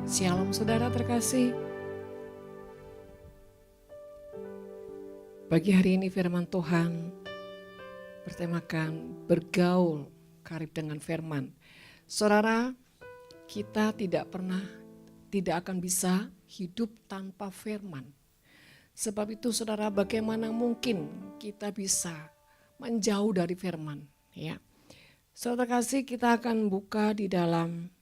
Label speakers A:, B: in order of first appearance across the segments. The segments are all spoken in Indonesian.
A: Shalom saudara terkasih. Pagi hari ini firman Tuhan bertemakan bergaul karib dengan firman. Saudara, kita tidak akan bisa hidup tanpa firman. Sebab itu saudara, bagaimana mungkin kita bisa menjauh dari firman, ya. Saudara terkasih, kita akan buka di dalam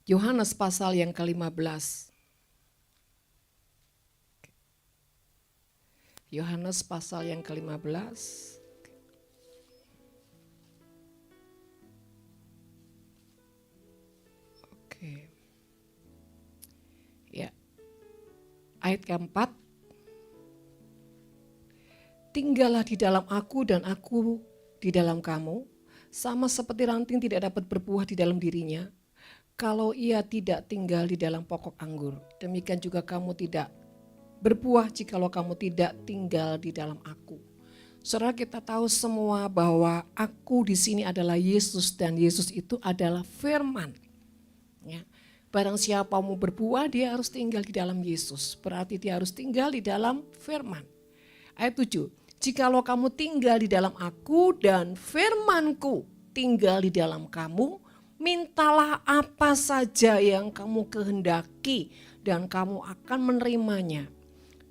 A: Yohanes pasal yang ke-15. Yohanes pasal yang ke-15. Oke. Ya. Ayat keempat. Tinggallah di dalam aku dan aku di dalam kamu, sama seperti ranting tidak dapat berbuah di dalam dirinya kalau ia tidak tinggal di dalam pokok anggur. Demikian juga kamu tidak berbuah jikalau kamu tidak tinggal di dalam aku. Saudara, kita tahu semua bahwa aku di sini adalah Yesus dan Yesus itu adalah firman. Ya. Barang siapa mau berbuah, dia harus tinggal di dalam Yesus. Berarti dia harus tinggal di dalam firman. Ayat 7. Jikalau kamu tinggal di dalam aku dan firmanku tinggal di dalam kamu, mintalah apa saja yang kamu kehendaki dan kamu akan menerimanya.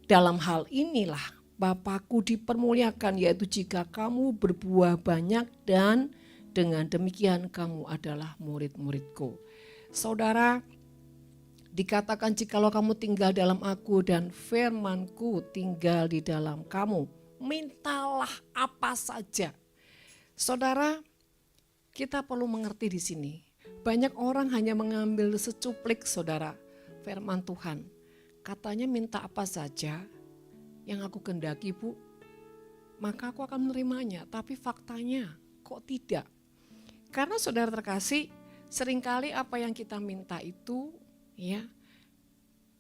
A: Dalam hal inilah Bapakku dipermuliakan, yaitu jika kamu berbuah banyak dan dengan demikian kamu adalah murid-muridku. Saudara, dikatakan jikalau kamu tinggal dalam aku dan firmanku tinggal di dalam kamu, mintalah apa saja. Saudara, kita perlu mengerti di sini. Banyak orang hanya mengambil secuplik saudara firman Tuhan. Katanya minta apa saja yang aku kehendaki Bu, maka aku akan menerimanya. Tapi faktanya kok tidak. Karena saudara terkasih, seringkali apa yang kita minta itu ya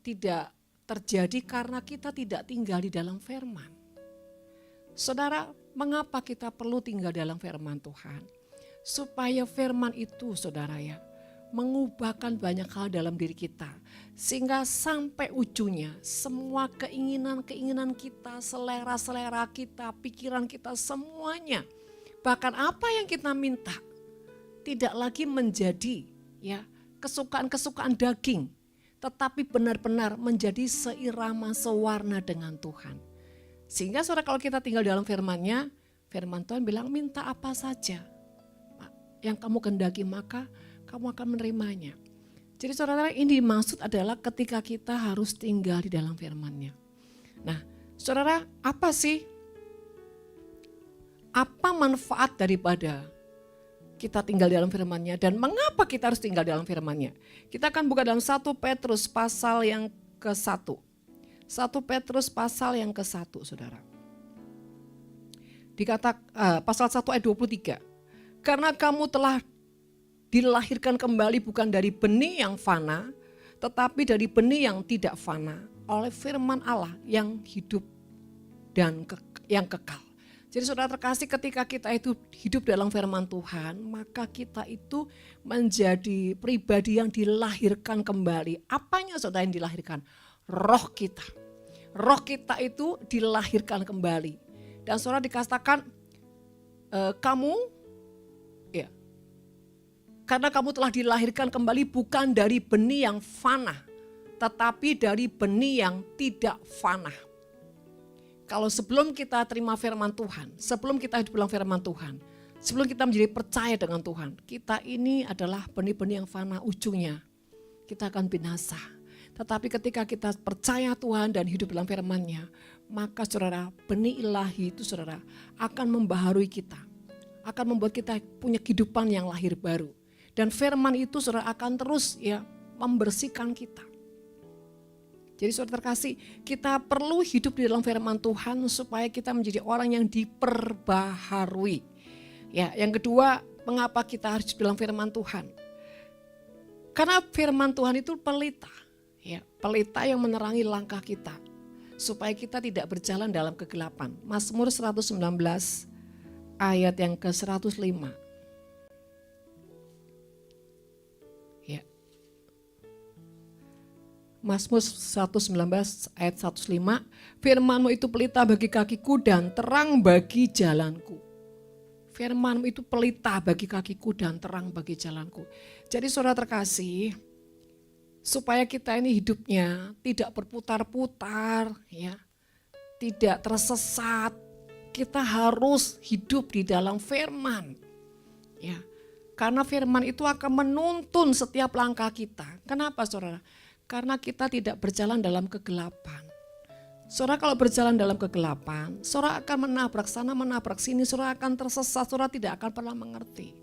A: tidak terjadi karena kita tidak tinggal di dalam firman. Saudara, mengapa kita perlu tinggal dalam firman Tuhan? Supaya firman itu saudara ya, mengubahkan banyak hal dalam diri kita. Sehingga sampai ujungnya semua keinginan-keinginan kita, selera-selera kita, pikiran kita semuanya. Bahkan apa yang kita minta tidak lagi menjadi ya kesukaan-kesukaan daging. Tetapi benar-benar menjadi seirama, sewarna dengan Tuhan. Sehingga saudara kalau kita tinggal dalam firman-Nya, firman Tuhan bilang minta apa saja yang kamu kehendaki maka kamu akan menerimanya. Jadi saudara, ini dimaksud adalah ketika kita harus tinggal di dalam firman-Nya. Nah, saudara, apa manfaat daripada kita tinggal di dalam firman-Nya dan mengapa kita harus tinggal di dalam firman-Nya? Kita akan buka dalam 1 Petrus pasal yang ke-1. 1 Petrus pasal yang ke-1, saudara. Pasal 1 ayat 23. Karena kamu telah dilahirkan kembali bukan dari benih yang fana, tetapi dari benih yang tidak fana, oleh firman Allah yang hidup dan yang kekal. Jadi saudara terkasih, ketika kita itu hidup dalam firman Tuhan, maka kita itu menjadi pribadi yang dilahirkan kembali. Apanya saudara yang dilahirkan? Roh kita. Roh kita itu dilahirkan kembali. Dan saudara dikatakan karena kamu telah dilahirkan kembali bukan dari benih yang fana, tetapi dari benih yang tidak fana. Kalau sebelum kita terima firman Tuhan, sebelum kita hidup dalam firman Tuhan, sebelum kita menjadi percaya dengan Tuhan, kita ini adalah benih-benih yang fana, ujungnya kita akan binasa. Tetapi ketika kita percaya Tuhan dan hidup dalam firman-Nya, maka saudara, benih ilahi itu saudara akan membaharui kita, akan membuat kita punya kehidupan yang lahir baru. Dan firman itu saudara akan terus ya membersihkan kita. Jadi saudara terkasih, kita perlu hidup di dalam firman Tuhan supaya kita menjadi orang yang diperbaharui. Ya, yang kedua, mengapa kita harus dalam firman Tuhan? Karena firman Tuhan itu pelita, ya, pelita yang menerangi langkah kita supaya kita tidak berjalan dalam kegelapan. Mazmur 119 ayat yang ke-105. Mazmur 119 ayat 105, firman-Mu itu pelita bagi kakiku dan terang bagi jalanku. Firman-Mu itu pelita bagi kakiku dan terang bagi jalanku. Jadi saudara terkasih, supaya kita ini hidupnya tidak berputar-putar, ya, tidak tersesat, kita harus hidup di dalam firman. Ya, karena firman itu akan menuntun setiap langkah kita. Kenapa saudara? Karena kita tidak berjalan dalam kegelapan. Saudara kalau berjalan dalam kegelapan, saudara akan menabrak sana, menabrak sini, saudara akan tersesat, saudara tidak akan pernah mengerti.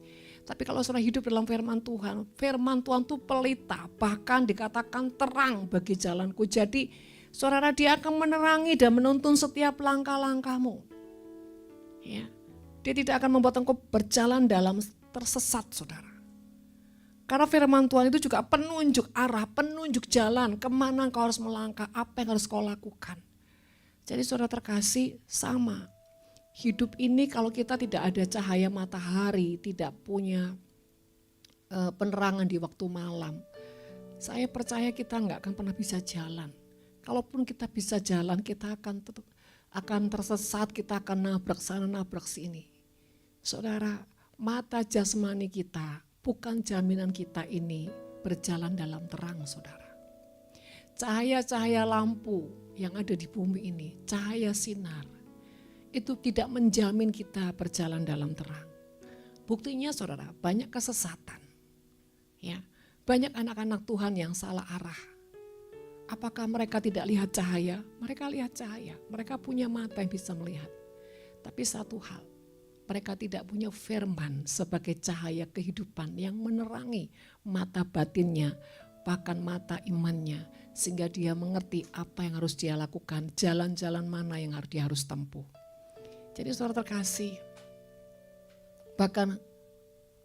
A: Tapi kalau saudara hidup dalam firman Tuhan itu pelita, bahkan dikatakan terang bagi jalanku. Jadi saudara, dia akan menerangi dan menuntun setiap langkah-langkahmu. Ya, dia tidak akan membuat engkau berjalan dalam tersesat, saudara. Karena firman Tuhan itu juga penunjuk arah, penunjuk jalan, kemana engkau harus melangkah, apa yang harus kau lakukan. Jadi saudara terkasih, sama. Hidup ini kalau kita tidak ada cahaya matahari, tidak punya penerangan di waktu malam, saya percaya kita nggak akan pernah bisa jalan. Kalaupun kita bisa jalan, kita akan tersesat, kita akan nabrak sana, nabrak sini. Saudara, mata jasmani kita bukan jaminan kita ini berjalan dalam terang, saudara. Cahaya-cahaya lampu yang ada di bumi ini, cahaya sinar, itu tidak menjamin kita berjalan dalam terang. Buktinya saudara, banyak kesesatan. Ya, banyak anak-anak Tuhan yang salah arah. Apakah mereka tidak lihat cahaya? Mereka lihat cahaya, mereka punya mata yang bisa melihat. Tapi satu hal, mereka tidak punya firman sebagai cahaya kehidupan yang menerangi mata batinnya, bahkan mata imannya, sehingga dia mengerti apa yang harus dia lakukan, jalan-jalan mana yang dia harus tempuh. Jadi saudara terkasih, bahkan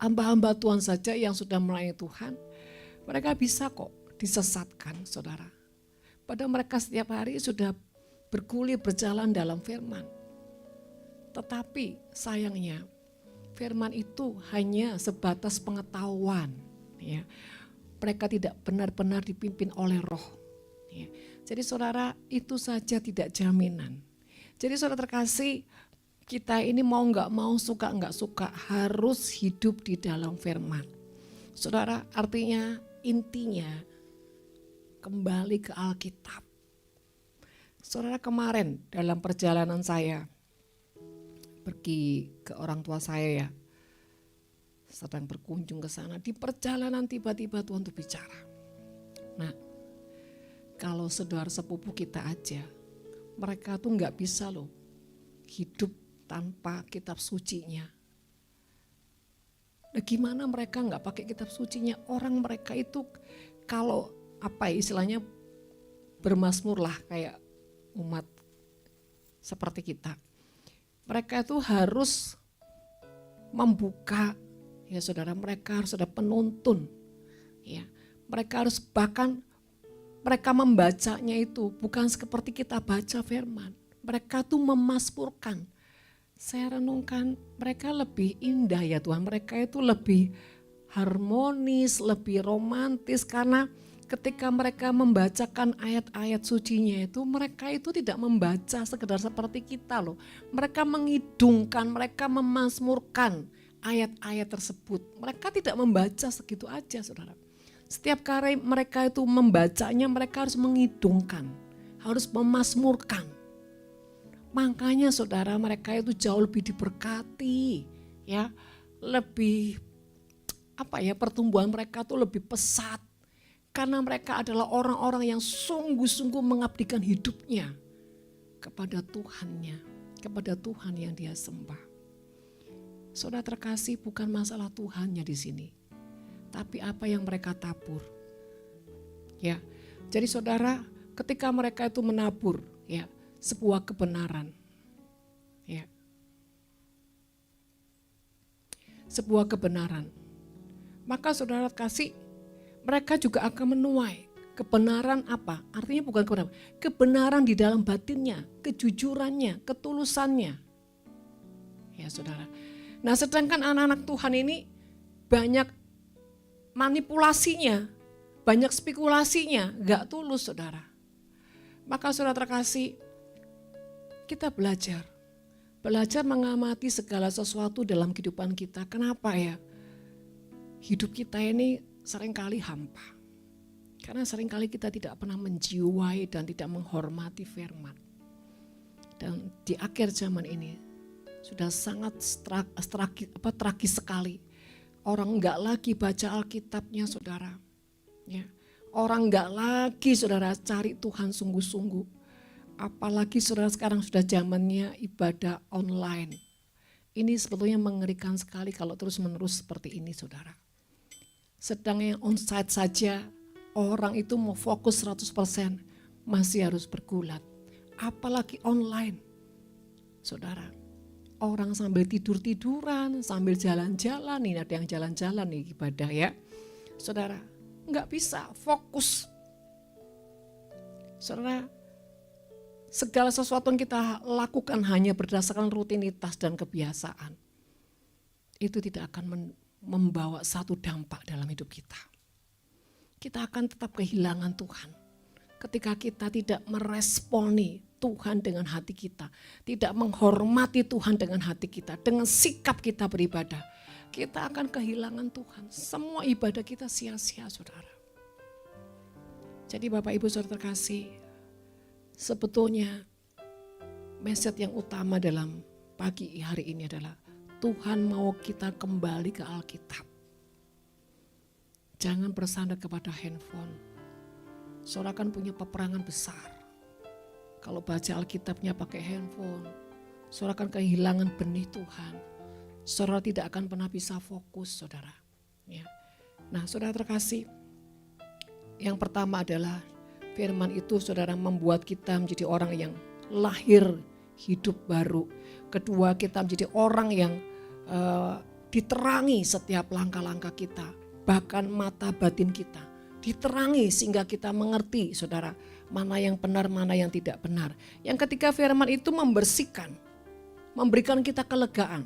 A: hamba-hamba Tuhan saja yang sudah melayani Tuhan, mereka bisa kok disesatkan, saudara. Padahal mereka setiap hari sudah bergulir berjalan dalam firman. Tetapi sayangnya firman itu hanya sebatas pengetahuan. Ya. Mereka tidak benar-benar dipimpin oleh roh. Ya. Jadi saudara, itu saja tidak jaminan. Jadi saudara terkasih, kita ini mau nggak mau, suka nggak suka, harus hidup di dalam firman. Saudara, artinya intinya kembali ke Alkitab. Saudara, kemarin dalam perjalanan saya pergi ke orang tua saya, ya, sedang berkunjung ke sana, di perjalanan tiba-tiba Tuhan tuh bicara. Nah, kalau saudara sepupu kita aja, mereka tuh nggak bisa loh hidup tanpa kitab sucinya. Nah, gimana mereka nggak pakai kitab sucinya? Orang mereka itu kalau istilahnya bermazmur lah kayak umat seperti kita. Mereka itu harus membuka, ya saudara, mereka harus ada penuntun. Ya, mereka harus bahkan mereka membacanya itu bukan seperti kita baca firman. Mereka tuh memazmurkan. Saya renungkan mereka lebih indah ya Tuhan, mereka itu lebih harmonis, lebih romantis karena ketika mereka membacakan ayat-ayat sucinya itu, mereka itu tidak membaca sekedar seperti kita loh. Mereka mengidungkan, mereka memazmurkan ayat-ayat tersebut. Mereka tidak membaca segitu aja, saudara. Setiap kali mereka itu membacanya, mereka harus mengidungkan, harus memazmurkan. Makanya saudara, mereka itu jauh lebih diberkati, ya, lebih pertumbuhan mereka tuh lebih pesat. Karena mereka adalah orang-orang yang sungguh-sungguh mengabdikan hidupnya kepada Tuhannya, kepada Tuhan yang dia sembah. Saudara terkasih, bukan masalah Tuhannya di sini, tapi apa yang mereka tabur. Ya, jadi saudara, ketika mereka itu menabur, ya, sebuah kebenaran, ya, sebuah kebenaran, maka saudara kasih, mereka juga akan menuai kebenaran apa? Artinya bukan kebenaran, kebenaran di dalam batinnya, kejujurannya, ketulusannya. Ya saudara. Nah sedangkan anak-anak Tuhan ini banyak manipulasinya, banyak spekulasinya, gak tulus saudara. Maka saudara terkasih, kita belajar mengamati segala sesuatu dalam kehidupan kita. Kenapa ya? Hidup kita ini seringkali hampa. Karena seringkali kita tidak pernah menjiwai dan tidak menghormati firman. Dan di akhir zaman ini sudah sangat tragis sekali. Orang enggak lagi baca Alkitabnya saudara. Ya. Orang enggak lagi saudara cari Tuhan sungguh-sungguh. Apalagi saudara sekarang sudah zamannya ibadah online. Ini sebetulnya mengerikan sekali kalau terus-menerus seperti ini saudara. Sedang yang onsite saja orang itu mau fokus 100% masih harus bergulat. Apalagi online saudara. Orang sambil tidur-tiduran, sambil jalan-jalan, ini ada yang jalan-jalan nih ibadah ya. Saudara, enggak bisa fokus. Saudara, segala sesuatu yang kita lakukan hanya berdasarkan rutinitas dan kebiasaan. Itu tidak akan membawa satu dampak dalam hidup kita. Kita akan tetap kehilangan Tuhan. Ketika kita tidak meresponi Tuhan dengan hati kita. Tidak menghormati Tuhan dengan hati kita. Dengan sikap kita beribadah. Kita akan kehilangan Tuhan. Semua ibadah kita sia-sia saudara. Jadi Bapak Ibu saudara terkasih. Sebetulnya message yang utama dalam pagi hari ini adalah Tuhan mau kita kembali ke Alkitab. Jangan bersandar kepada handphone. Saudara kan punya peperangan besar. Kalau baca Alkitabnya pakai handphone, saudara akan kehilangan benih Tuhan. Saudara tidak akan pernah bisa fokus saudara. Ya. Nah saudara terkasih, yang pertama adalah firman itu saudara membuat kita menjadi orang yang lahir hidup baru. Kedua kita menjadi orang yang diterangi setiap langkah-langkah kita. Bahkan mata batin kita diterangi sehingga kita mengerti saudara. Mana yang benar, mana yang tidak benar. Yang ketika firman itu membersihkan. Memberikan kita kelegaan.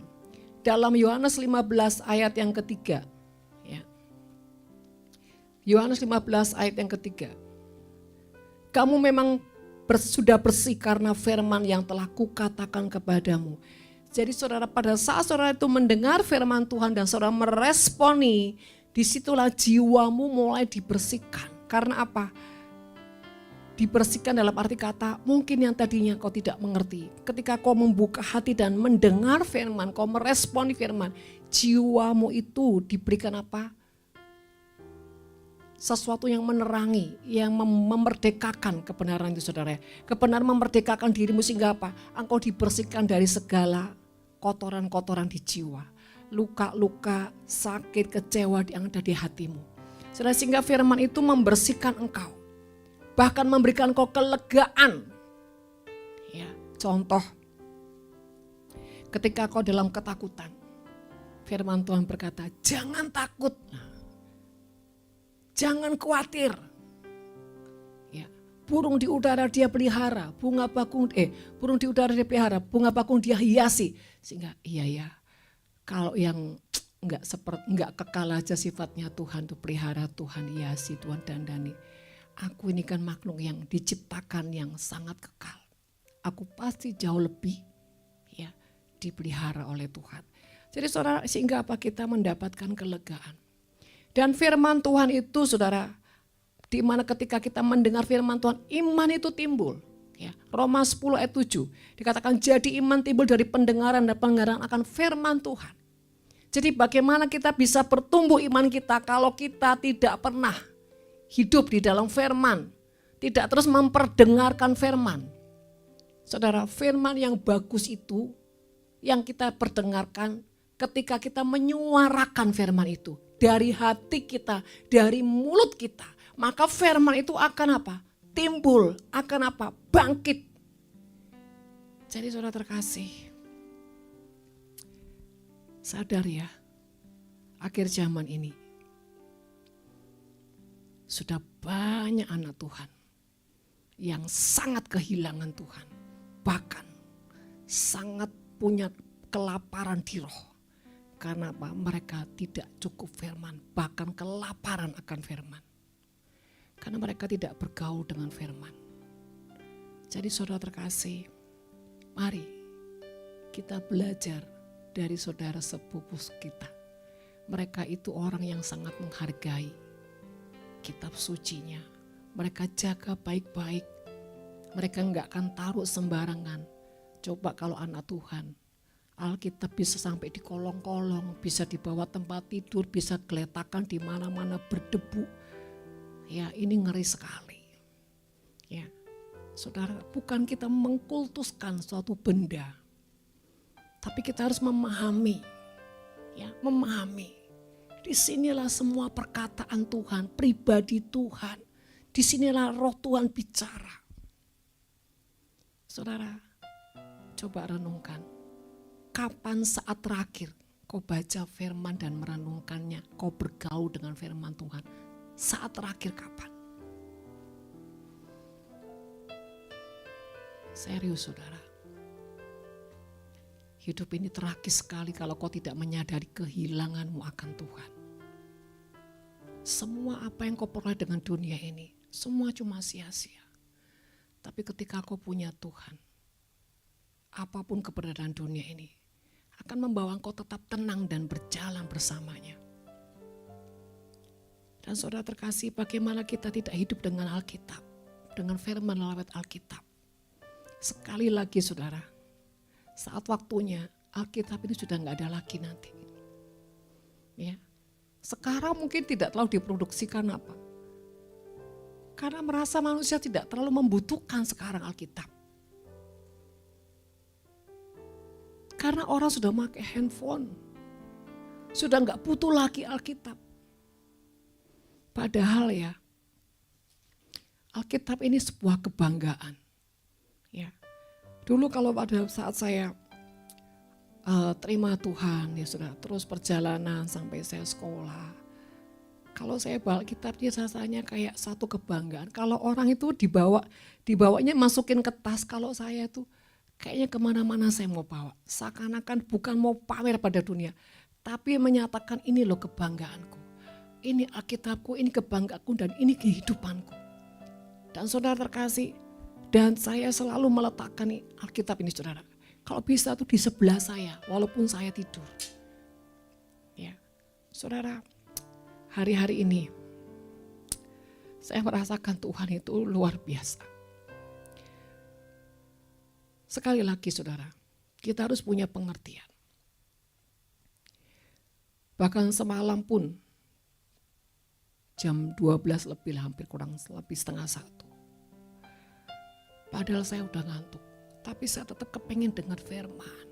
A: Dalam Yohanes 15 ayat yang ketiga. Ya. Yohanes 15 ayat yang ketiga. Kamu memang sudah bersih karena firman yang telah kukatakan kepadamu. Jadi saudara pada saat saudara itu mendengar firman Tuhan dan saudara meresponi. Disitulah jiwamu mulai dibersihkan. Karena apa? Dibersihkan dalam arti kata mungkin yang tadinya kau tidak mengerti. Ketika kau membuka hati dan mendengar firman, kau meresponi firman. Jiwamu itu diberikan apa? Sesuatu yang menerangi, yang memerdekakan kebenaran itu saudara. Kebenaran memerdekakan dirimu sehingga apa? Engkau dibersihkan dari segala kotoran-kotoran di jiwa. Luka-luka, sakit, kecewa yang ada di hatimu. Saudara, sehingga firman itu membersihkan engkau. Bahkan memberikan kau kelegaan. Ya, contoh, ketika kau dalam ketakutan, firman Tuhan berkata, jangan takut, jangan khawatir. Ya, burung di udara dia pelihara, burung di udara dia pelihara, bunga bakung dia hiasi. Sehingga iya ya, kalau yang enggak kekal aja sifatnya Tuhan tuh pelihara, Tuhan hiasi, Tuhan dandani. Aku ini kan makhluk yang diciptakan yang sangat kekal. Aku pasti jauh lebih ya dipelihara oleh Tuhan. Jadi saudara, sehingga apa kita mendapatkan kelegaan. Dan firman Tuhan itu saudara, di mana ketika kita mendengar firman Tuhan, iman itu timbul. Ya, Roma 10 ayat 7 dikatakan jadi iman timbul dari pendengaran dan pendengaran akan firman Tuhan. Jadi bagaimana kita bisa bertumbuh iman kita kalau kita tidak pernah hidup di dalam firman, tidak terus memperdengarkan firman. Saudara, firman yang bagus itu yang kita perdengarkan ketika kita menyuarakan firman itu dari hati kita, dari mulut kita, maka firman itu akan apa? Timbul, akan apa? Bangkit. Jadi saudara terkasih, sadar ya, akhir zaman ini sudah banyak anak Tuhan yang sangat kehilangan Tuhan. Bahkan sangat punya kelaparan di roh. Karena apa? Mereka tidak cukup firman, bahkan kelaparan akan firman. Karena mereka tidak bergaul dengan firman. Jadi saudara terkasih, mari kita belajar dari saudara sepupu kita. Mereka itu orang yang sangat menghargai kitab sucinya. Mereka jaga baik-baik. Mereka enggak akan taruh sembarangan. Coba kalau anak Tuhan, Alkitab bisa sampai di kolong-kolong, bisa dibawa tempat tidur, bisa geletakan di mana-mana berdebu. Ya, ini ngeri sekali. Ya, saudara, bukan kita mengkultuskan suatu benda, tapi kita harus memahami, ya, memahami. Disinilah semua perkataan Tuhan, pribadi Tuhan. Disinilah roh Tuhan bicara. Saudara, coba renungkan. Kapan saat terakhir kau baca firman dan merenungkannya, kau bergaul dengan firman Tuhan? Saat terakhir kapan? Serius saudara. Hidup ini tragis sekali kalau kau tidak menyadari kehilanganmu akan Tuhan. Semua apa yang kau peroleh dengan dunia ini, semua cuma sia-sia. Tapi ketika kau punya Tuhan, apapun keberadaan dunia ini akan membawa kau tetap tenang dan berjalan bersamanya. Dan saudara terkasih, bagaimana kita tidak hidup dengan Alkitab, dengan firman lewat Alkitab. Sekali lagi saudara, saat waktunya Alkitab ini sudah nggak ada lagi nanti. Ya, sekarang mungkin tidak terlalu diproduksikan apa? Karena merasa manusia tidak terlalu membutuhkan sekarang Alkitab. Karena orang sudah pakai handphone, sudah nggak butuh lagi Alkitab. Padahal ya, Alkitab ini sebuah kebanggaan. Ya, dulu kalau pada saat saya terima Tuhan, ya sudah terus perjalanan sampai saya sekolah. Kalau saya bawa Alkitabnya rasanya kayak satu kebanggaan. Kalau orang itu dibawanya masukin ke tas. Kalau saya tuh kayaknya kemana-mana saya mau bawa. Seakan-akan bukan mau pamer pada dunia, tapi menyatakan ini loh kebanggaanku. Ini Alkitabku, ini kebanggaanku, dan ini kehidupanku. Dan saudara terkasih, dan saya selalu meletakkan Alkitab ini saudara. Kalau bisa tuh di sebelah saya, walaupun saya tidur. Ya, saudara, hari-hari ini saya merasakan Tuhan itu luar biasa. Sekali lagi saudara, kita harus punya pengertian. Bahkan semalam pun, jam 12 lebih, hampir kurang lebih setengah 1. Padahal saya udah ngantuk, tapi saya tetap kepengen dengar firman.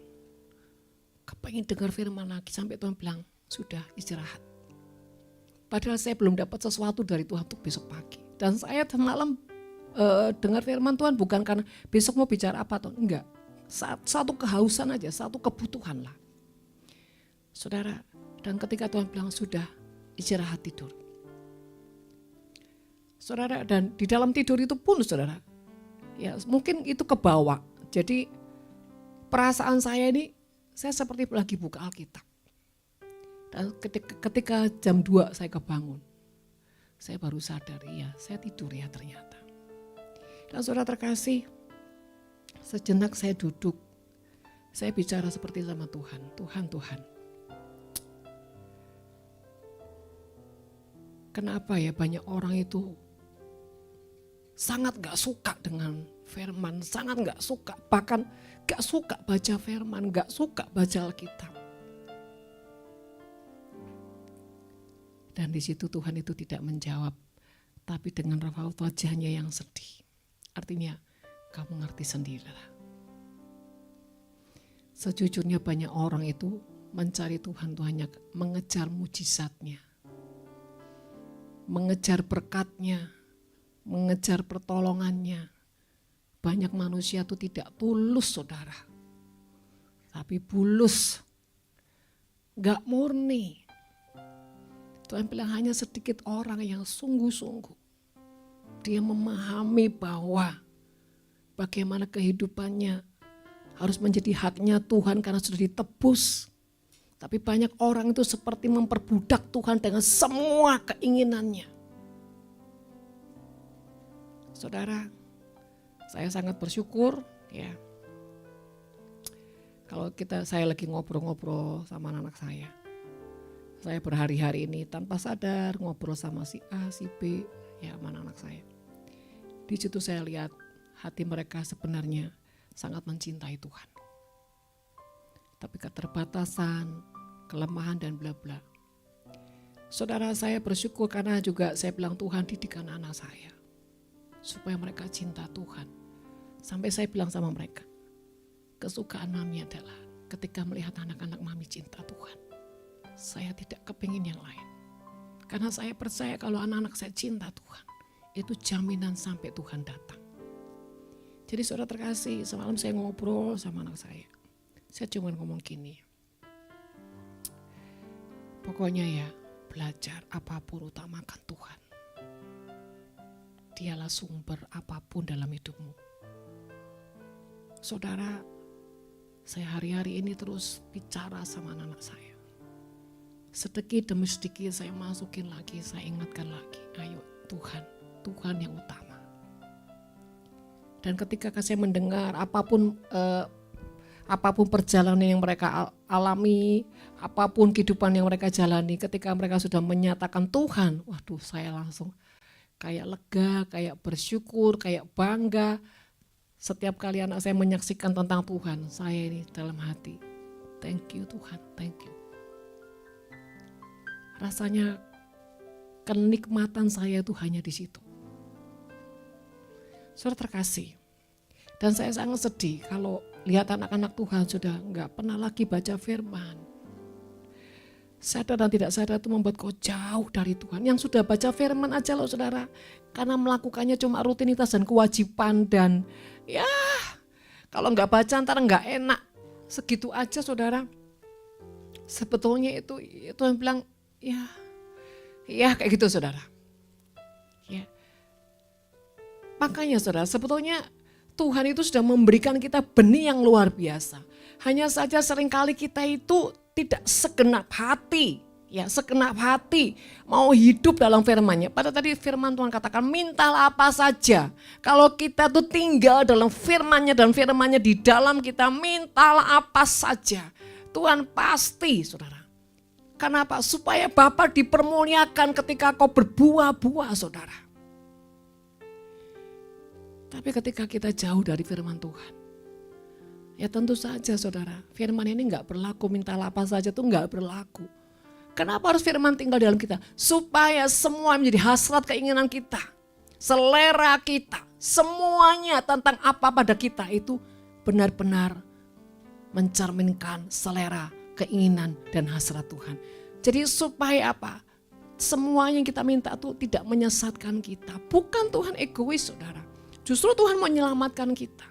A: Kepengen dengar firman lagi sampai Tuhan bilang, sudah istirahat. Padahal saya belum dapat sesuatu dari Tuhan untuk besok pagi. Dan saya semalam dengar firman Tuhan bukan karena besok mau bicara apa atau enggak. Satu kehausan aja, satu kebutuhan lah. Saudara, dan ketika Tuhan bilang sudah istirahat tidur. Saudara, dan di dalam tidur itu pun saudara, ya mungkin itu kebawa. Jadi perasaan saya ini, saya seperti lagi buka Alkitab. Dan ketika jam 2 saya kebangun, saya baru sadar, ya saya tidur ya ternyata. Dan saudara terkasih, sejenak saya duduk, saya bicara seperti sama Tuhan, Tuhan. Kenapa ya banyak orang itu sangat gak suka dengan firman, sangat gak suka, bahkan gak suka baca firman, gak suka baca Alkitab. Dan di situ Tuhan itu tidak menjawab, tapi dengan raut wajahnya yang sedih. Artinya, kamu ngerti sendirilah. Sejujurnya banyak orang itu mencari Tuhan itu hanya mengejar mujizatnya, mengejar berkatnya, mengejar pertolongannya. Banyak manusia itu tidak tulus saudara, tapi bulus, gak murni. Tuhan bilang hanya sedikit orang yang sungguh-sungguh. Dia memahami bahwa bagaimana kehidupannya harus menjadi haknya Tuhan karena sudah ditebus. Tapi banyak orang itu seperti memperbudak Tuhan dengan semua keinginannya. Saudara, saya sangat bersyukur ya. Kalau saya lagi ngobrol-ngobrol sama anak saya berhari-hari ini tanpa sadar ngobrol sama si A, si B, ya sama anak saya. Di situ saya lihat hati mereka sebenarnya sangat mencintai Tuhan. Tapi keterbatasan, kelemahan dan bla bla. Saudara, saya bersyukur karena juga saya bilang Tuhan didikan anak saya supaya mereka cinta Tuhan. Sampai saya bilang sama mereka, kesukaan mami adalah ketika melihat anak-anak mami cinta Tuhan. Saya tidak kepingin yang lain. Karena saya percaya kalau anak-anak saya cinta Tuhan, itu jaminan sampai Tuhan datang. Jadi saudara terkasih, semalam saya ngobrol sama anak saya. Saya cuma ngomong gini, pokoknya ya belajar apapun utamakan Tuhan. Dialah sumber apapun dalam hidupmu. Saudara, saya hari-hari ini terus bicara sama anak-anak saya. Sedikit demi sedikit saya masukin lagi, saya ingatkan lagi. Ayo Tuhan yang utama. Dan ketika saya mendengar apapun perjalanan yang mereka alami, apapun kehidupan yang mereka jalani, ketika mereka sudah menyatakan Tuhan, waduh saya langsung kayak lega, kayak bersyukur, kayak bangga. Setiap kali anak saya menyaksikan tentang Tuhan, saya ini dalam hati, thank you Tuhan, thank you. Rasanya kenikmatan saya itu hanya di situ. Saudara terkasih, dan saya sangat sedih kalau lihat anak-anak Tuhan sudah enggak pernah lagi baca firman. Sadar dan tidak sadar itu membuat kau jauh dari Tuhan. Yang sudah baca firman aja loh saudara, karena melakukannya cuma rutinitas dan kewajiban dan ya kalau enggak baca ntar enggak enak. Segitu aja saudara. Sebetulnya itu yang bilang ya kayak gitu saudara. Ya. Makanya saudara, sebetulnya Tuhan itu sudah memberikan kita benih yang luar biasa. Hanya saja seringkali kita itu tidak segenap hati, mau hidup dalam firman-Nya. Pada tadi firman Tuhan katakan, mintalah apa saja. Kalau kita tuh tinggal dalam firman-Nya dan firman-Nya di dalam kita, mintalah apa saja. Tuhan pasti, saudara. Kenapa? Supaya Bapa dipermuliakan ketika kau berbuah-buah, saudara. Tapi ketika kita jauh dari firman Tuhan, ya tentu saja saudara, firman ini enggak berlaku, mintalah apa saja itu enggak berlaku. Kenapa harus firman tinggal dalam kita? Supaya semua menjadi hasrat keinginan kita, selera kita, semuanya tentang apa pada kita itu benar-benar mencerminkan selera, keinginan dan hasrat Tuhan. Jadi supaya apa? Semua yang kita minta itu tidak menyesatkan kita. Bukan Tuhan egois saudara. Justru Tuhan menyelamatkan kita.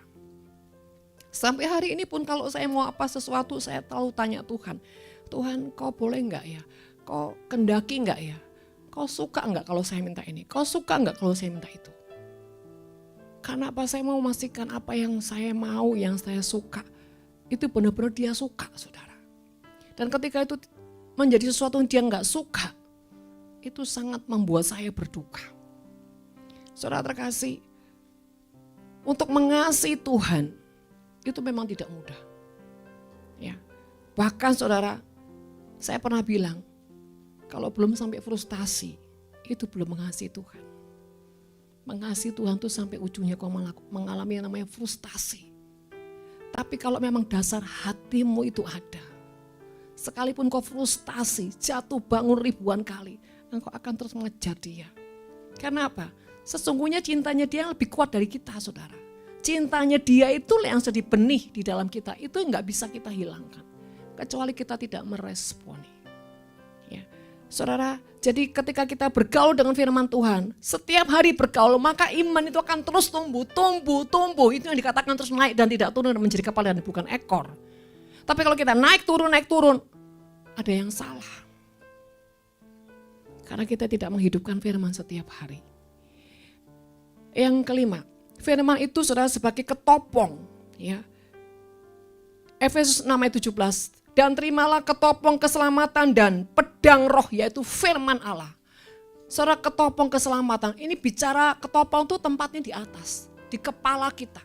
A: Sampai hari ini pun kalau saya mau apa sesuatu saya selalu tanya Tuhan. Tuhan kau boleh enggak ya? Kau kendaki enggak ya? Kau suka enggak kalau saya minta ini? Kau suka enggak kalau saya minta itu? Karena apa, saya mau memastikan apa yang saya mau, yang saya suka. Itu benar-benar dia suka saudara. Dan ketika itu menjadi sesuatu yang dia enggak suka, itu sangat membuat saya berduka. Saudara terkasih, untuk mengasihi Tuhan itu memang tidak mudah. Ya. Bahkan saudara, saya pernah bilang, kalau belum sampai frustasi, itu belum mengasihi Tuhan. Mengasihi Tuhan itu sampai ujungnya kau mengalami yang namanya frustasi. Tapi kalau memang dasar hatimu itu ada, sekalipun kau frustasi, jatuh bangun ribuan kali, engkau akan terus mengejar dia. Karena apa? Sesungguhnya cintanya dia lebih kuat dari kita saudara. Cintanya dia itu yang sedih benih di dalam kita, itu nggak bisa kita hilangkan. Kecuali kita tidak meresponi. Ya. Saudara, jadi ketika kita bergaul dengan firman Tuhan, setiap hari bergaul, maka iman itu akan terus tumbuh. Itu yang dikatakan terus naik dan tidak turun dan menjadi kepala dan bukan ekor. Tapi kalau kita naik turun, ada yang salah. Karena kita tidak menghidupkan firman setiap hari. Yang kelima, firman itu saudara sebagai ketopong. Ya. Efesus 6 ayat 17. Dan terimalah ketopong keselamatan dan pedang roh, yaitu firman Allah. Saudara, ketopong keselamatan, ini bicara ketopong itu tempatnya di atas, di kepala kita.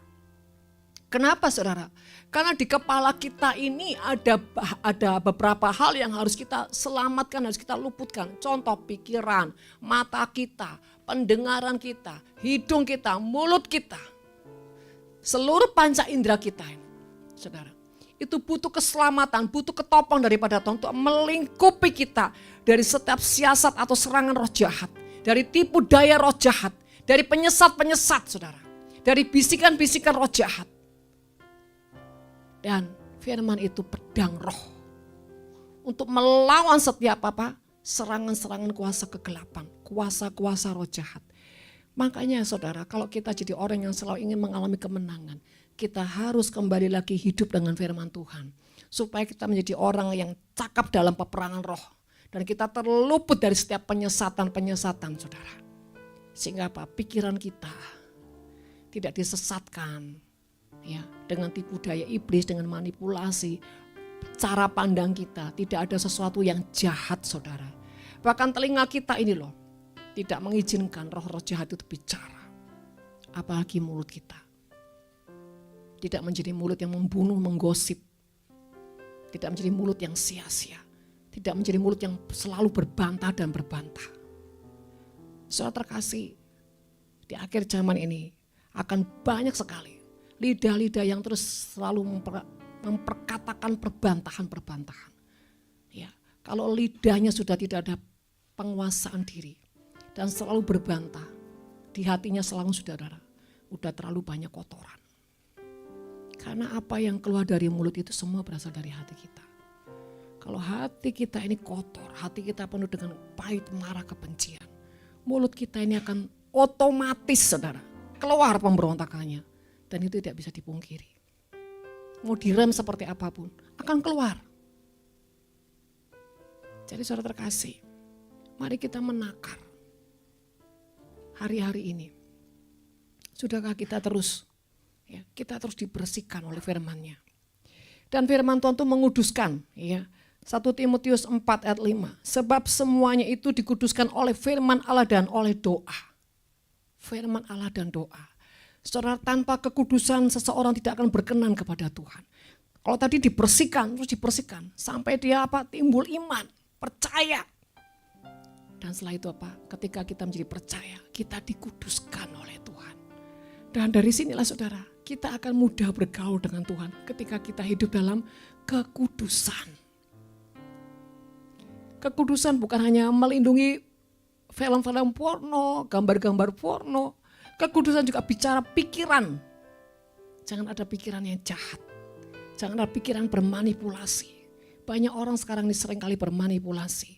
A: Kenapa saudara? Karena di kepala kita ini ada beberapa hal yang harus kita selamatkan, harus kita luputkan. Contoh pikiran, mata kita, pendengaran kita, hidung kita, mulut kita. Seluruh panca indera kita ini, saudara. Itu butuh keselamatan, butuh ketopong daripada Tuhan untuk melingkupi kita dari setiap siasat atau serangan roh jahat, dari tipu daya roh jahat, dari penyesat-penyesat saudara, dari bisikan-bisikan roh jahat. Dan firman itu pedang roh untuk melawan setiap serangan-serangan kuasa kegelapan, kuasa-kuasa roh jahat. Makanya saudara, kalau kita jadi orang yang selalu ingin mengalami kemenangan, kita harus kembali lagi hidup dengan firman Tuhan. Supaya kita menjadi orang yang cakap dalam peperangan roh. Dan kita terluput dari setiap penyesatan-penyesatan saudara. Sehingga pikiran kita tidak disesatkan ya, dengan tipu daya iblis, dengan manipulasi. Cara pandang kita tidak ada sesuatu yang jahat saudara. Bahkan telinga kita ini loh, tidak mengizinkan roh-roh jahat itu bicara. Apalagi mulut kita. Tidak menjadi mulut yang membunuh, menggosip. Tidak menjadi mulut yang sia-sia. Tidak menjadi mulut yang selalu berbantah dan berbantah. Saudara terkasih, di akhir zaman ini akan banyak sekali lidah-lidah yang terus selalu memperkatakan perbantahan-perbantahan. Ya, kalau lidahnya sudah tidak ada penguasaan diri dan selalu berbantah, di hatinya selalu sudah terlalu banyak kotoran. Karena apa yang keluar dari mulut itu semua berasal dari hati kita. Kalau hati kita ini kotor, hati kita penuh dengan pahit, marah, kebencian, mulut kita ini akan otomatis saudara keluar pemberontakannya. Dan itu tidak bisa dipungkiri. Mau direm seperti apapun, akan keluar. Jadi saudara terkasih, mari kita menakar hari-hari ini. Sudahkah kita terus dibersihkan oleh firman-Nya. Dan firman Tuhan itu menguduskan. Ya, 1 Timotius 4 ayat 5. Sebab semuanya itu dikuduskan oleh firman Allah dan oleh doa. Firman Allah dan doa. Saudara, tanpa kekudusan seseorang tidak akan berkenan kepada Tuhan. Kalau tadi dibersihkan, terus dibersihkan. Sampai dia timbul iman, percaya. Dan setelah itu ketika kita menjadi percaya, kita dikuduskan oleh Tuhan. Dan dari sinilah saudara, kita akan mudah bergaul dengan Tuhan ketika kita hidup dalam kekudusan. Kekudusan bukan hanya melindungi film-film porno, gambar-gambar porno. Kekudusan juga bicara pikiran. Jangan ada pikiran yang jahat. Jangan ada pikiran bermanipulasi. Banyak orang sekarang ini seringkali bermanipulasi.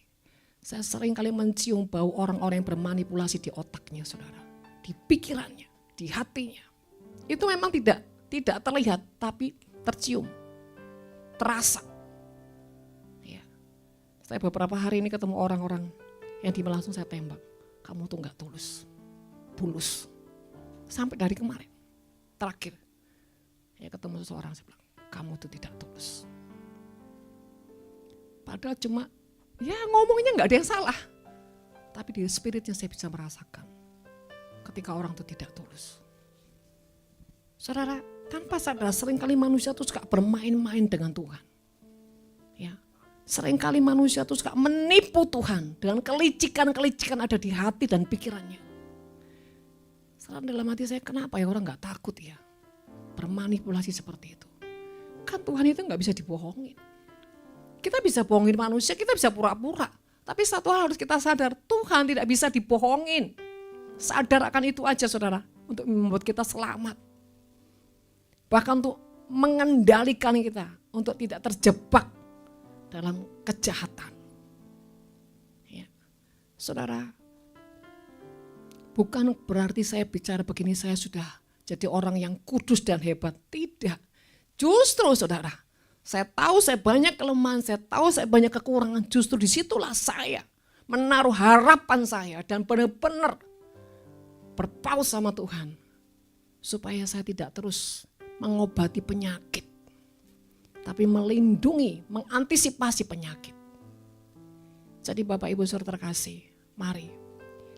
A: Saya seringkali mencium bau orang-orang yang bermanipulasi di otaknya saudara. Di pikirannya, di hatinya. Itu memang tidak terlihat, tapi tercium, terasa. Ya. Saya beberapa hari ini ketemu orang-orang yang langsung saya tembak. Kamu tuh gak tulus, bulus. Sampai dari kemarin, terakhir. Ya ketemu seseorang, saya bilang, kamu tuh tidak tulus. Padahal cuma, ya ngomongnya gak ada yang salah. Tapi di spiritnya saya bisa merasakan. Ketika orang itu tidak tulus. Saudara, tanpa sadar seringkali manusia itu suka bermain-main dengan Tuhan. Ya, seringkali manusia itu suka menipu Tuhan dengan kelicikan-kelicikan ada di hati dan pikirannya. Saudara, dalam hati saya, kenapa ya orang gak takut ya bermanipulasi seperti itu? Kan Tuhan itu gak bisa dibohongin. Kita bisa bohongin manusia, kita bisa pura-pura. Tapi satu hal harus kita sadar, Tuhan tidak bisa dibohongin. Sadar akan itu aja saudara, untuk membuat kita selamat. Bahkan untuk mengendalikan kita, untuk tidak terjebak dalam kejahatan. Ya. Saudara, bukan berarti saya bicara begini saya sudah jadi orang yang kudus dan hebat. Tidak. Justru saudara, saya tahu saya banyak kelemahan, saya tahu saya banyak kekurangan. Justru disitulah saya menaruh harapan saya dan benar-benar berpaus sama Tuhan. Supaya saya tidak terus mengobati penyakit. Tapi melindungi, mengantisipasi penyakit. Jadi Bapak Ibu Saudara terkasih, mari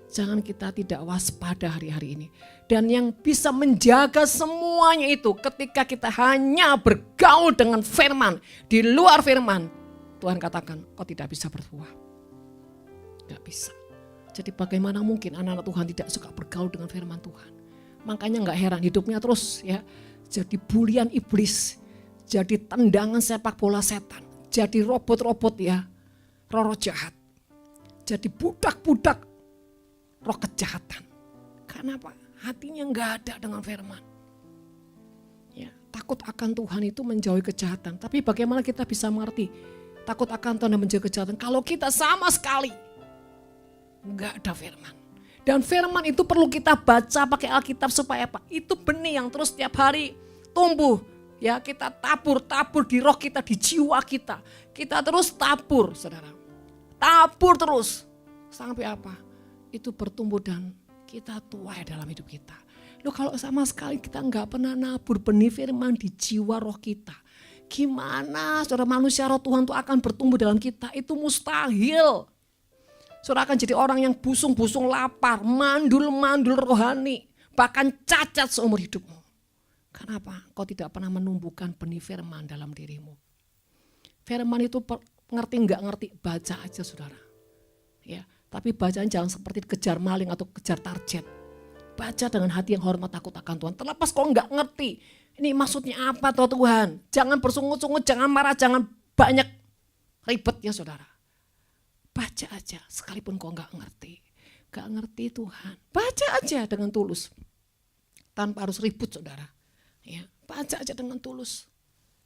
A: Jangan kita tidak waspada hari-hari ini. Dan yang bisa menjaga semuanya itu ketika kita hanya bergaul dengan firman. Di luar firman, Tuhan katakan kau tidak bisa berbuah. Tidak bisa. Jadi bagaimana mungkin anak-anak Tuhan tidak suka bergaul dengan firman Tuhan. Makanya gak heran hidupnya terus ya jadi bulian iblis. Jadi tendangan sepak bola setan. Jadi robot-robot ya, roh jahat. Jadi budak-budak roh kejahatan. Karena apa? Hatinya nggak ada dengan firman. Ya, takut akan Tuhan itu menjauhi kejahatan. Tapi bagaimana kita bisa mengerti takut akan Tuhan dan menjauhi kejahatan kalau kita sama sekali nggak ada firman. Dan firman itu perlu kita baca pakai Alkitab supaya apa? Itu benih yang terus setiap hari tumbuh. Ya, kita tabur di roh kita, di jiwa kita. Kita terus tabur, saudara. Tabur terus. Sampai apa? Itu bertumbuh dan kita tuai dalam hidup kita. Loh, kalau sama sekali kita nggak pernah nabur benih firman di jiwa roh kita, gimana saudara manusia roh Tuhan itu akan bertumbuh dalam kita? Itu mustahil. Saudara akan jadi orang yang busung-busung lapar, mandul-mandul rohani, bahkan cacat seumur hidupmu. Kenapa? Kau tidak pernah menumbuhkan benih firman dalam dirimu. Firman itu ngerti nggak ngerti, baca aja saudara. Ya. Tapi bacaan jangan seperti kejar maling atau kejar target. Baca dengan hati yang hormat takut akan Tuhan. Terlepas kau nggak ngerti. Ini maksudnya apa Tuhan? Jangan bersungut-sungut, jangan marah, jangan banyak ribet ya saudara. Baca aja sekalipun kau nggak ngerti. Nggak ngerti Tuhan. Baca aja dengan tulus. Tanpa harus ribut saudara. Ya, baca aja dengan tulus.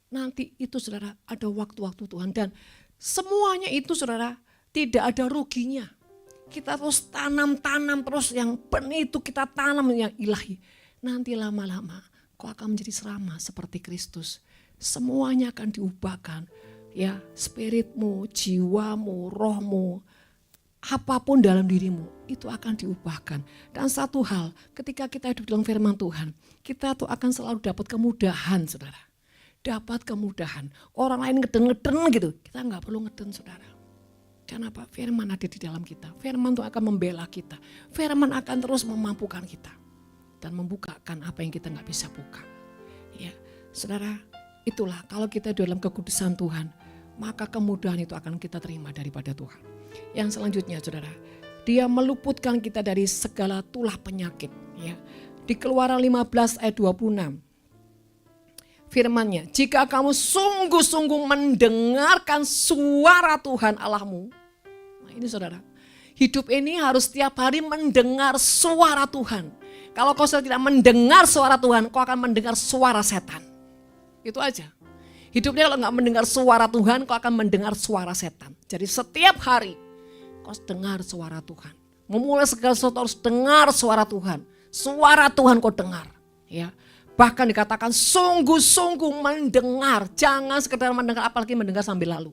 A: Nanti itu saudara ada waktu-waktu Tuhan. Dan semuanya itu saudara tidak ada ruginya. Kita terus tanam terus yang benih itu kita tanam yang ilahi. Nanti lama-lama kau akan menjadi serama seperti Kristus. Semuanya akan diubahkan. Ya, spiritmu, jiwamu, rohmu, apapun dalam dirimu itu akan diubahkan. Dan satu hal, ketika kita hidup dalam firman Tuhan, kita tuh akan selalu dapat kemudahan, saudara. Dapat kemudahan. Orang lain ngeden-ngeden gitu, kita nggak perlu ngeden, saudara. Kenapa? Firman ada di dalam kita. Firman itu akan membela kita. Firman akan terus memampukan kita. Dan membukakan apa yang kita gak bisa buka. Ya, saudara, itulah kalau kita dalam kekudusan Tuhan, maka kemudahan itu akan kita terima daripada Tuhan. Yang selanjutnya saudara, Dia meluputkan kita dari segala tulah penyakit. Ya. Di Keluaran 15 ayat 26. Firman-Nya, jika kamu sungguh-sungguh mendengarkan suara Tuhan Allahmu. Nah ini saudara, hidup ini harus setiap hari mendengar suara Tuhan. Kalau kau tidak mendengar suara Tuhan, kau akan mendengar suara setan. Itu aja. Hidupnya kalau nggak mendengar suara Tuhan, kau akan mendengar suara setan. Jadi setiap hari kau harus dengar suara Tuhan. Memulai segala sesuatu harus dengar suara Tuhan. Suara Tuhan kau dengar. Ya. Bahkan dikatakan sungguh-sungguh mendengar. Jangan sekedar mendengar, apalagi mendengar sambil lalu.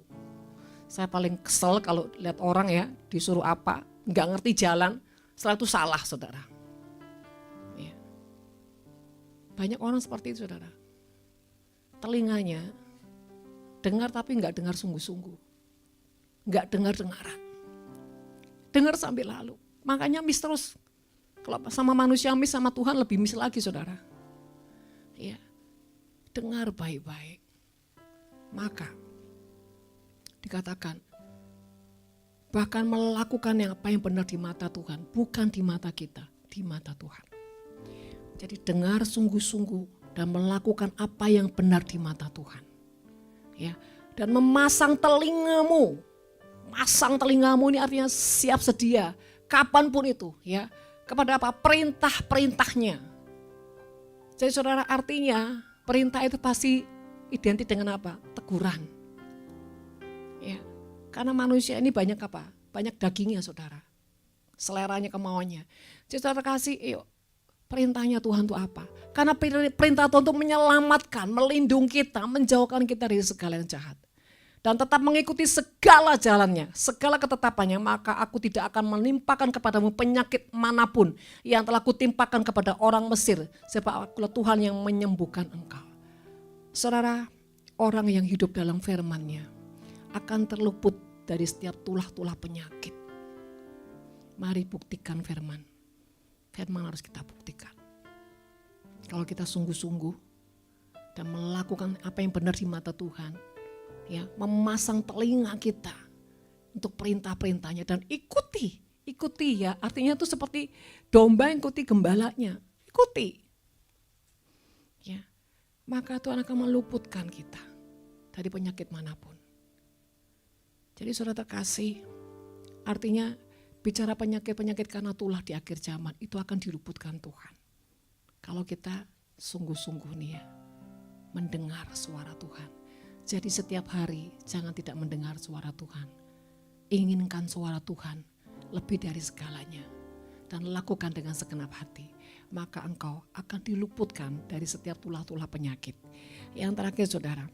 A: Saya paling kesel kalau lihat orang ya disuruh apa, nggak ngerti jalan, setelah itu salah saudara. Ya. Banyak orang seperti itu saudara. Telinganya dengar tapi nggak dengar sungguh-sungguh. Nggak dengar-dengaran. Dengar sambil lalu. Makanya miss terus. Kalau sama manusia miss, sama Tuhan lebih miss lagi saudara. Ya, dengar baik-baik. Maka dikatakan bahkan melakukan yang apa yang benar di mata Tuhan, bukan di mata kita, di mata Tuhan. Jadi dengar sungguh-sungguh dan melakukan apa yang benar di mata Tuhan. Ya, dan memasang telingamu. Masang telingamu ini artinya siap sedia kapanpun itu ya, kepada apa? Perintah-perintahnya. Jadi saudara, artinya perintah itu pasti identik dengan apa? Teguran. Ya, karena manusia ini banyak apa? Banyak dagingnya saudara. Seleranya, kemauannya. Jadi saudara kasih, yuk, perintahnya Tuhan itu apa? Karena perintah Tuhan itu menyelamatkan, melindungi kita, menjauhkan kita dari segala yang jahat. Dan tetap mengikuti segala jalannya, segala ketetapannya, maka aku tidak akan menimpakan kepadamu penyakit manapun yang telah kutimpakan kepada orang Mesir, sebab akulah Tuhan yang menyembuhkan engkau. Saudara, orang yang hidup dalam firman-Nya akan terluput dari setiap tulah-tulah penyakit. Mari buktikan firman. Firman harus kita buktikan. Kalau kita sungguh-sungguh dan melakukan apa yang benar di mata Tuhan, ya, memasang telinga kita untuk perintah-perintahnya dan ikuti ya, artinya itu seperti domba yang ikuti gembalanya, ikuti. Ya, maka Tuhan akan meluputkan kita dari penyakit manapun. Jadi saudara terkasih, artinya bicara penyakit-penyakit karena tulah di akhir zaman itu akan diluputkan Tuhan. Kalau kita sungguh-sungguh nih ya, mendengar suara Tuhan. Jadi setiap hari jangan tidak mendengar suara Tuhan. Inginkan suara Tuhan lebih dari segalanya. Dan lakukan dengan segenap hati. Maka engkau akan diluputkan dari setiap tulah-tulah penyakit. Yang terakhir saudara,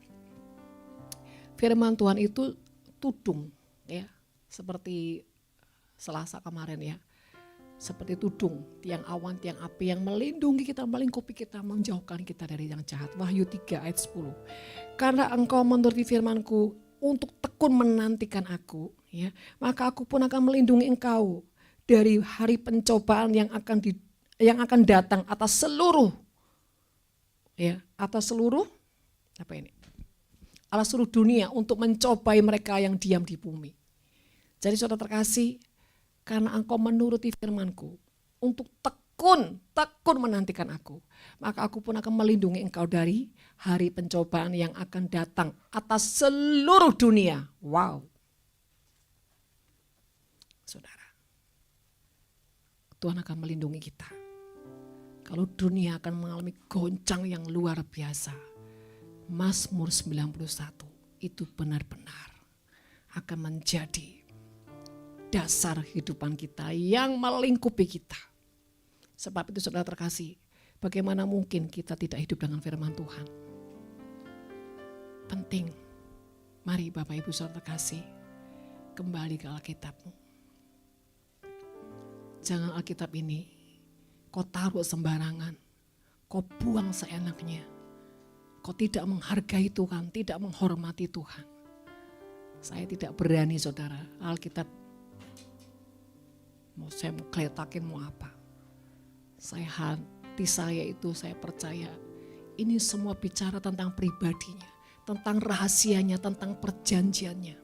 A: firman Tuhan itu tudung ya, seperti Selasa kemarin ya. Seperti tudung, tiang awan, tiang api yang melindungi kita, melingkupi kita, menjauhkan kita dari yang jahat. Wahyu 3 ayat 10. Karena engkau menuruti firmanku untuk tekun menantikan aku, ya, maka aku pun akan melindungi engkau dari hari pencobaan yang akan datang atas seluruh dunia untuk mencobai mereka yang diam di bumi. Jadi saudara terkasih, karena engkau menuruti firmanku untuk tekun menantikan aku, maka aku pun akan melindungi engkau dari hari pencobaan yang akan datang atas seluruh dunia. Wow. Saudara, Tuhan akan melindungi kita. Kalau dunia akan mengalami goncang yang luar biasa, Mazmur 91 itu benar-benar akan menjadi dasar kehidupan kita yang melingkupi kita. Sebab itu saudara terkasih, bagaimana mungkin kita tidak hidup dengan firman Tuhan? Penting, mari Bapak Ibu saudara terkasih, kembali ke Alkitabmu. Jangan Alkitab ini kau taruh sembarangan, kau buang seenaknya. Kau tidak menghargai Tuhan, tidak menghormati Tuhan. Saya tidak berani saudara, Alkitab mau saya mau keletakin mau apa. Hati saya itu saya percaya ini semua bicara tentang pribadinya, tentang rahasianya, tentang perjanjiannya.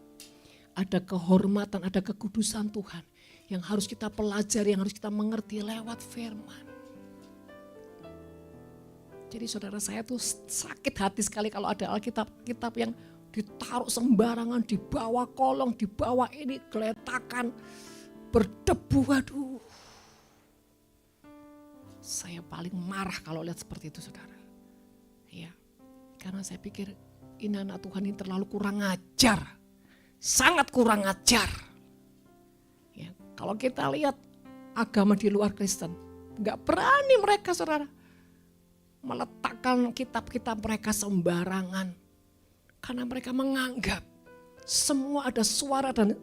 A: Ada kehormatan, ada kekudusan Tuhan yang harus kita pelajari, yang harus kita mengerti lewat firman. Jadi saudara, saya tuh sakit hati sekali kalau ada Alkitab yang ditaruh sembarangan, di bawah kolong, di bawah ini geletakan, berdebu. Aduh, saya paling marah kalau lihat seperti itu saudara. Ya, karena saya pikir ini anak Tuhan ini terlalu kurang ajar, sangat kurang ajar. Ya, kalau kita lihat agama di luar Kristen, nggak berani mereka saudara meletakkan kitab-kitab mereka sembarangan, karena mereka menganggap semua ada suara dan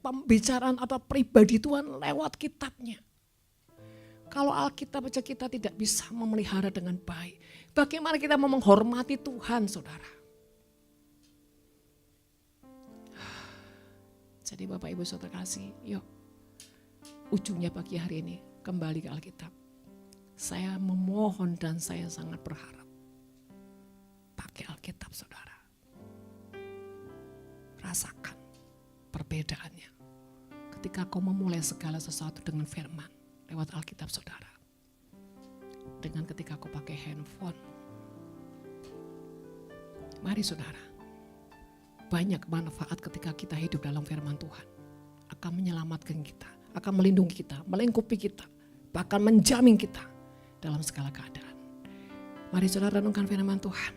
A: pembicaraan atau pribadi Tuhan lewat kitabnya. Kalau Alkitab saja kita tidak bisa memelihara dengan baik, bagaimana kita mau menghormati Tuhan saudara? Jadi Bapak Ibu saudara kasih, yuk ujungnya pagi hari ini kembali ke Alkitab. Saya memohon dan saya sangat berharap pakai Alkitab saudara. Rasakan perbedaannya ketika kau memulai segala sesuatu dengan firman lewat Alkitab saudara, dengan ketika kau pakai handphone. Mari saudara, banyak manfaat ketika kita hidup dalam firman Tuhan. Akan menyelamatkan kita, akan melindungi kita, melingkupi kita, bahkan menjamin kita dalam segala keadaan. Mari saudara renungkan firman Tuhan.